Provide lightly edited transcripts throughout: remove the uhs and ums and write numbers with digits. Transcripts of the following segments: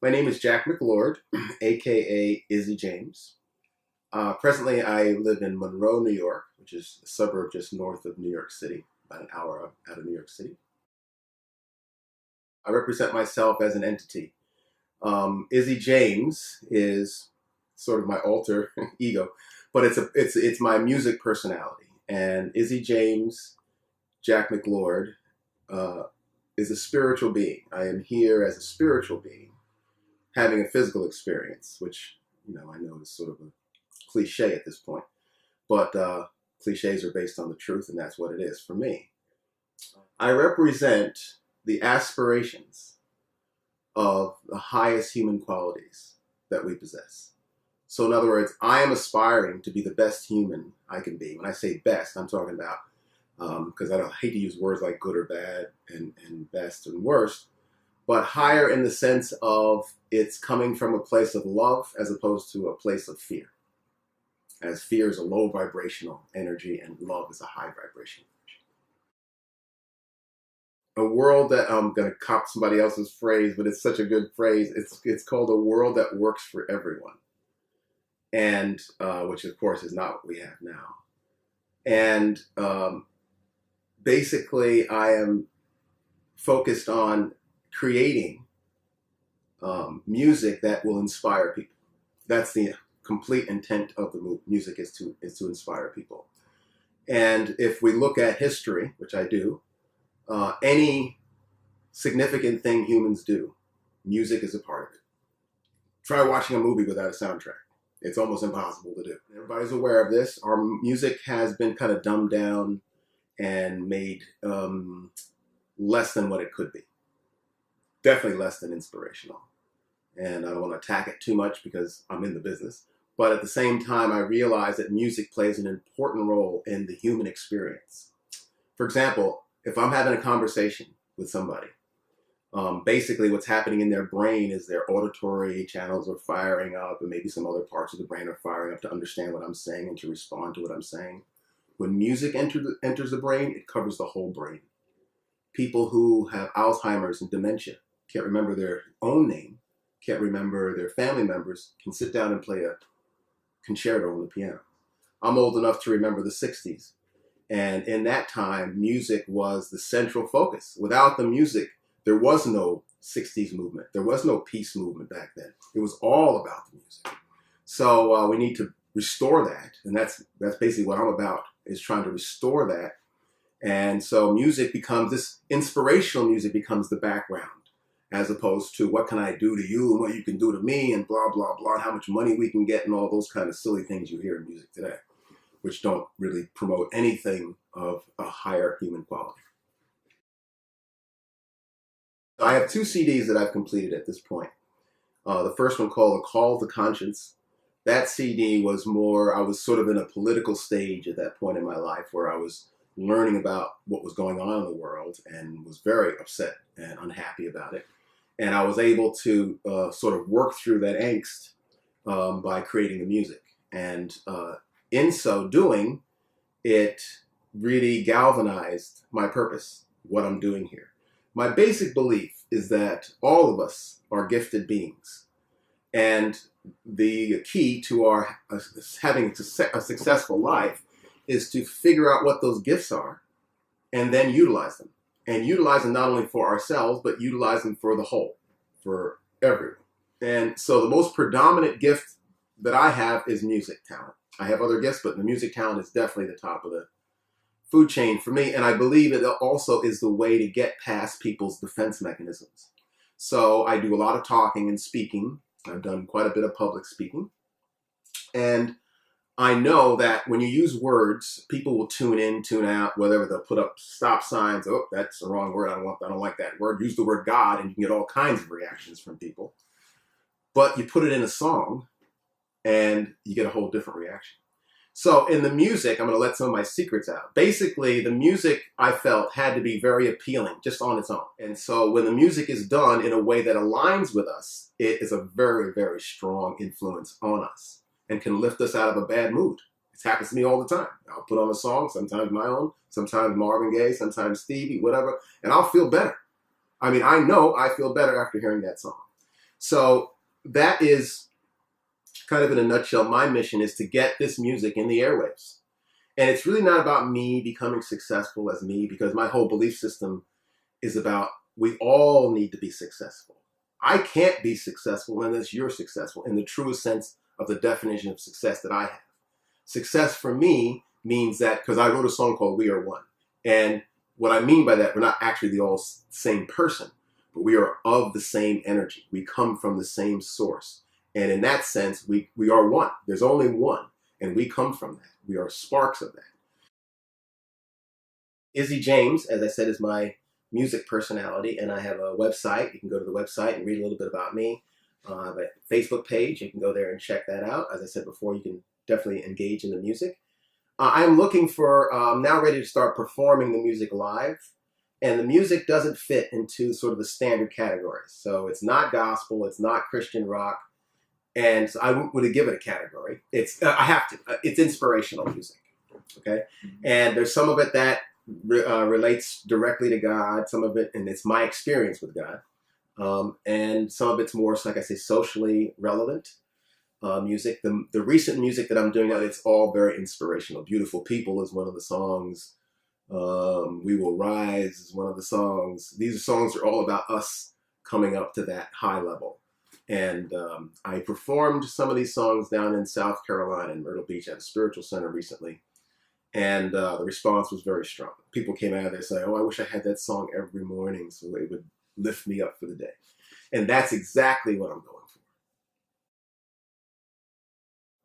My name is Jack McLord, aka Izzy James. Presently, I live in Monroe, New York, which is a suburb just north of New York City, about an hour out of New York City. I represent myself as an entity. Izzy James is sort of my alter ego, but it's my music personality. And Izzy James, Jack McLord, uh, is a spiritual being. I am here as a spiritual being, having a physical experience, which I know is sort of a cliche at this point, but cliches are based on the truth, and that's what it is for me. I represent the aspirations of the highest human qualities that we possess. So, in other words, I am aspiring to be the best human I can be. When I say best, I'm talking about, because I don't hate to use words like good or bad and best and worst, but higher in the sense of it's coming from a place of love as opposed to a place of fear. As fear is a low vibrational energy and love is a high vibration. A world that I'm going to cop somebody else's phrase, but it's such a good phrase. It's called a world that works for everyone, and which of course is not what we have now. And basically, I am focused on creating music that will inspire people. That's the complete intent of the music is to inspire people. And if we look at history, which I do, any significant thing humans do, music is a part of it. Try watching a movie without a soundtrack. It's almost impossible to do. Everybody's aware of this. Our music has been kind of dumbed down and made less than what it could be. Definitely less than inspirational. And I don't want to attack it too much because I'm in the business. But at the same time, I realize that music plays an important role in the human experience. For example, if I'm having a conversation with somebody, basically what's happening in their brain is their auditory channels are firing up, and maybe some other parts of the brain are firing up to understand what I'm saying and to respond to what I'm saying. When music enters the brain, it covers the whole brain. People who have Alzheimer's and dementia can't remember their own name, can't remember their family members, can sit down and play a concerto on the piano. I'm old enough to remember the 60s. And in that time, music was the central focus. Without the music, there was no 60s movement. There was no peace movement back then. It was all about the music. So we need to restore that. And that's basically what I'm about, is trying to restore that. And so music becomes, this inspirational music becomes the background, as opposed to what can I do to you and what you can do to me and blah, blah, blah, and how much money we can get and all those kind of silly things you hear in music today, which don't really promote anything of a higher human quality. I have 2 CDs that I've completed at this point. The first one called A Call to Conscience. That CD was more, I was sort of in a political stage at that point in my life where I was learning about what was going on in the world and was very upset and unhappy about it. And I was able to sort of work through that angst by creating the music. And in so doing, it really galvanized my purpose, what I'm doing here. My basic belief is that all of us are gifted beings. And the key to our having a successful life is to figure out what those gifts are and then utilize them. And utilize them not only for ourselves, but utilize them for the whole, for everyone. And so the most predominant gift that I have is music talent. I have other gifts, but the music talent is definitely the top of the food chain for me. And I believe it also is the way to get past people's defense mechanisms. So I do a lot of talking and speaking. I've done quite a bit of public speaking. And I know that when you use words, people will tune in, tune out, whatever. They'll put up stop signs. Oh, that's the wrong word. I don't like that word. Use the word God, and you can get all kinds of reactions from people. But you put it in a song, and you get a whole different reaction. So in the music, I'm going to let some of my secrets out. Basically, the music I felt had to be very appealing just on its own. And so when the music is done in a way that aligns with us, it is a very, very strong influence on us and can lift us out of a bad mood. It happens to me all the time. I'll put on a song, sometimes my own, sometimes Marvin Gaye, sometimes Stevie, whatever, and I'll feel better. I mean, I know I feel better after hearing that song. So that is kind of in a nutshell, my mission is to get this music in the airwaves. And it's really not about me becoming successful as me, because my whole belief system is about we all need to be successful. I can't be successful unless you're successful in the truest sense of the definition of success that I have. Success for me means that, because I wrote a song called We Are One. And what I mean by that, we're not actually the all same person, but we are of the same energy. We come from the same source. And in that sense, we are one. There's only one. And we come from that. We are sparks of that. Izzy James, as I said, is my music personality, and I have a website. You can go to the website and read a little bit about me. I have a Facebook page. You can go there and check that out. As I said before, you can definitely engage in the music. I'm looking for, now ready to start performing the music live. And the music doesn't fit into sort of the standard categories. So it's not gospel, it's not Christian rock. And so I would give it a category. It's I have to. It's inspirational music. Okay, and there's some of it that relates directly to God. Some of it, and it's my experience with God. And some of it's more, like I say, socially relevant music. The recent music that I'm doing now, it's all very inspirational. Beautiful People is one of the songs. We Will Rise is one of the songs. These songs are all about us coming up to that high level. And I performed some of these songs down in South Carolina, in Myrtle Beach, at a spiritual center recently. And the response was very strong. People came out of there saying, oh, I wish I had that song every morning so it would lift me up for the day. And that's exactly what I'm going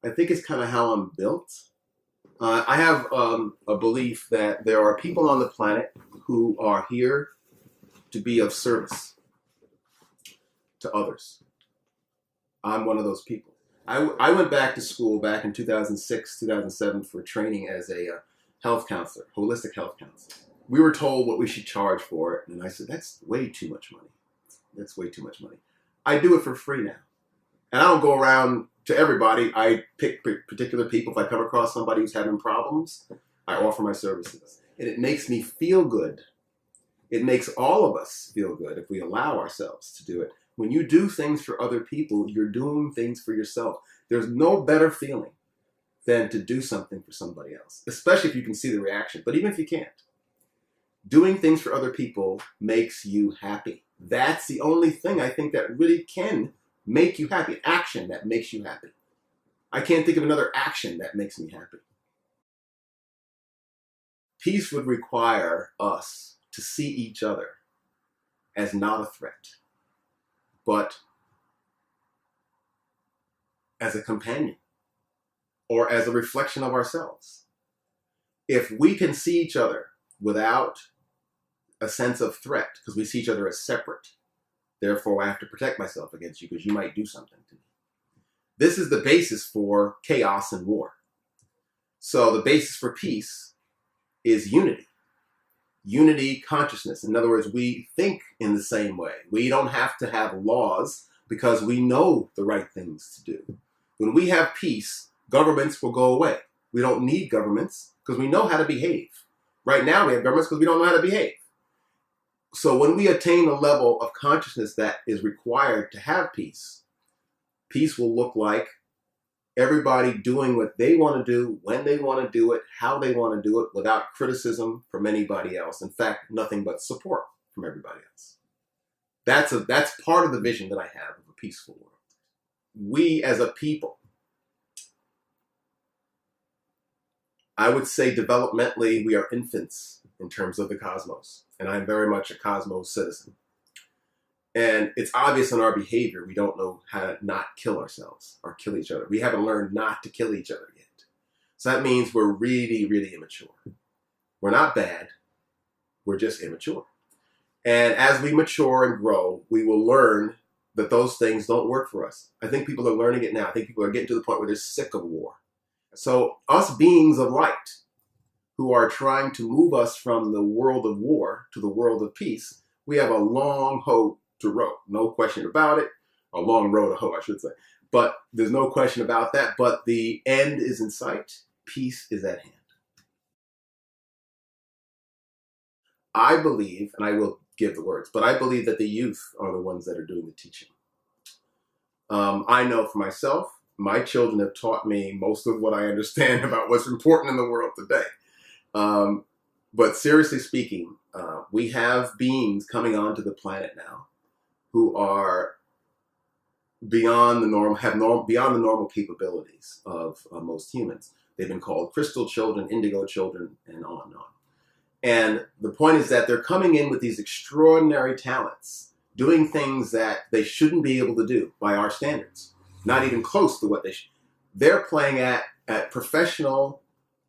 for. I think it's kind of how I'm built. I have a belief that there are people on the planet who are here to be of service to others. I'm one of those people. I went back to school back in 2006, 2007 for training as a health counselor, holistic health counselor. We were told what we should charge for it, and I said, that's way too much money. That's way too much money. I do it for free now. And I don't go around to everybody. I pick particular people. If I come across somebody who's having problems, I offer my services. And it makes me feel good. It makes all of us feel good if we allow ourselves to do it. When you do things for other people, you're doing things for yourself. There's no better feeling than to do something for somebody else, especially if you can see the reaction. But even if you can't, doing things for other people makes you happy. That's the only thing I think that really can make you happy. Action that makes you happy. I can't think of another action that makes me happy. Peace would require us to see each other as not a threat, but as a companion or as a reflection of ourselves. If we can see each other without a sense of threat, because we see each other as separate, therefore I have to protect myself against you because you might do something to me. This is the basis for chaos and war. So the basis for peace is unity. Unity consciousness. In other words, we think in the same way. We don't have to have laws because we know the right things to do. When we have peace, governments will go away. We don't need governments because we know how to behave. Right now we have governments because we don't know how to behave. So when we attain a level of consciousness that is required to have peace, peace will look like everybody doing what they want to do, when they want to do it, how they want to do it, without criticism from anybody else. In fact, nothing but support from everybody else. That's part of the vision that I have of a peaceful world. We as a people, I would say developmentally, we are infants in terms of the cosmos. And I'm very much a cosmos citizen. And it's obvious in our behavior, we don't know how to not kill ourselves or kill each other. We haven't learned not to kill each other yet. So that means we're really, really immature. We're not bad. We're just immature. And as we mature and grow, we will learn that those things don't work for us. I think people are learning it now. I think people are getting to the point where they're sick of war. So us beings of light who are trying to move us from the world of war to the world of peace, we have a long road to row. No question about it. A long road to hoe, I should say. But there's no question about that. But the end is in sight. Peace is at hand. I believe, and I will give the words, but I believe that the youth are the ones that are doing the teaching. I know for myself, my children have taught me most of what I understand about what's important in the world today. But seriously speaking, we have beings coming onto the planet now who are beyond the norm, beyond the normal capabilities of most humans. They've been called crystal children, indigo children, and on and on. And the point is that they're coming in with these extraordinary talents, doing things that they shouldn't be able to do by our standards, not even close to what they should. They're playing at professional,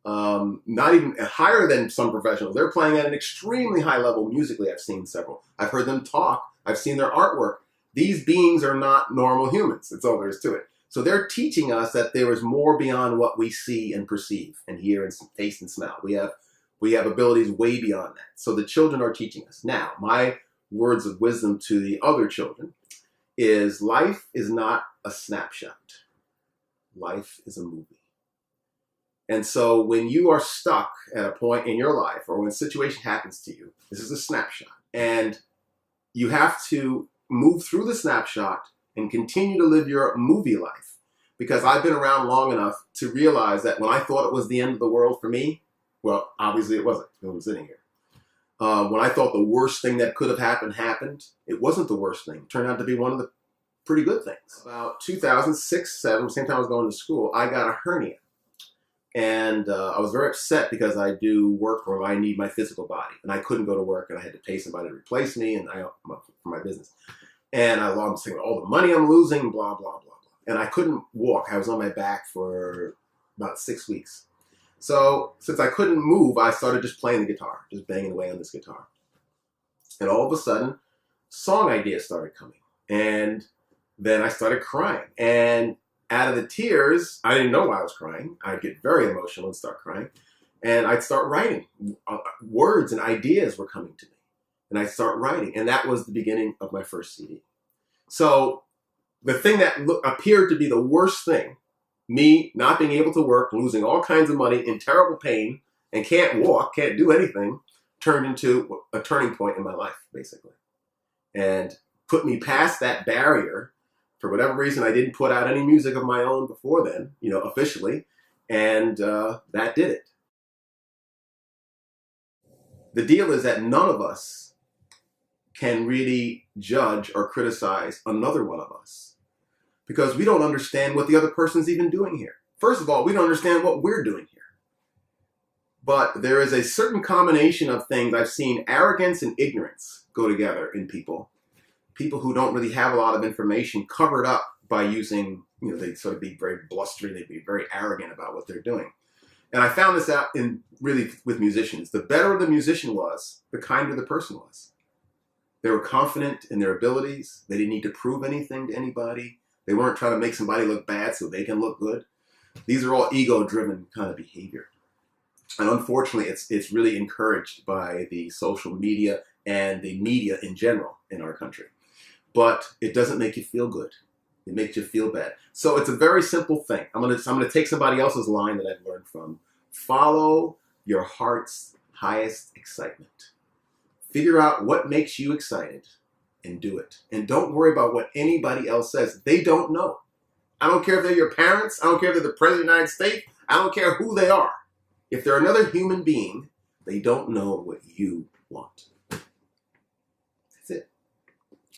not even higher than some professionals. They're playing at an extremely high level musically. I've seen several. I've heard them talk. I've seen their artwork. These beings are not normal humans. That's all there is to it. So they're teaching us that there is more beyond what we see and perceive and hear and taste and smell. We have abilities way beyond that. So the children are teaching us. Now, my words of wisdom to the other children is life is not a snapshot. Life is a movie. And so when you are stuck at a point in your life or when a situation happens to you, this is a snapshot. And you have to move through the snapshot and continue to live your movie life. Because I've been around long enough to realize that when I thought it was the end of the world for me, well, obviously it wasn't. I'm sitting here. When I thought the worst thing that could have happened, it wasn't the worst thing. It turned out to be one of the pretty good things. About 2006, 2007, same time I was going to school, I got a hernia. And I was very upset because I do work where I need my physical body. And I couldn't go to work and I had to pay somebody to replace me and for my business. And I was thinking, all the money I'm losing, blah, blah, blah, blah. And I couldn't walk. I was on my back for about 6 weeks. So since I couldn't move, I started just playing the guitar, just banging away on this guitar. And all of a sudden, song ideas started coming. And then I started crying. And out of the tears, I didn't know why I was crying. I'd get very emotional and start crying. And I'd start writing. Words and ideas were coming to me. And I'd start writing. And that was the beginning of my first CD. So the thing that appeared to be the worst thing, me not being able to work, losing all kinds of money, in terrible pain, and can't walk, can't do anything, turned into a turning point in my life, basically. And put me past that barrier. For whatever reason, I didn't put out any music of my own before then, officially, and that did it. The deal is that none of us can really judge or criticize another one of us because we don't understand what the other person's even doing here. First of all, we don't understand what we're doing here. But there is a certain combination of things. I've seen arrogance and ignorance go together in people. People who don't really have a lot of information covered up by using, they sort of be very blustery, they'd be very arrogant about what they're doing. And I found this out with musicians. The better the musician was, the kinder the person was. They were confident in their abilities. They didn't need to prove anything to anybody. They weren't trying to make somebody look bad so they can look good. These are all ego-driven kind of behavior. And unfortunately, it's really encouraged by the social media and the media in general in our country. But it doesn't make you feel good. It makes you feel bad. So it's a very simple thing. I'm gonna take somebody else's line that I've learned from. Follow your heart's highest excitement. Figure out what makes you excited and do it. And don't worry about what anybody else says. They don't know. I don't care if they're your parents. I don't care if they're the President of the United States. I don't care who they are. If they're another human being, they don't know what you want.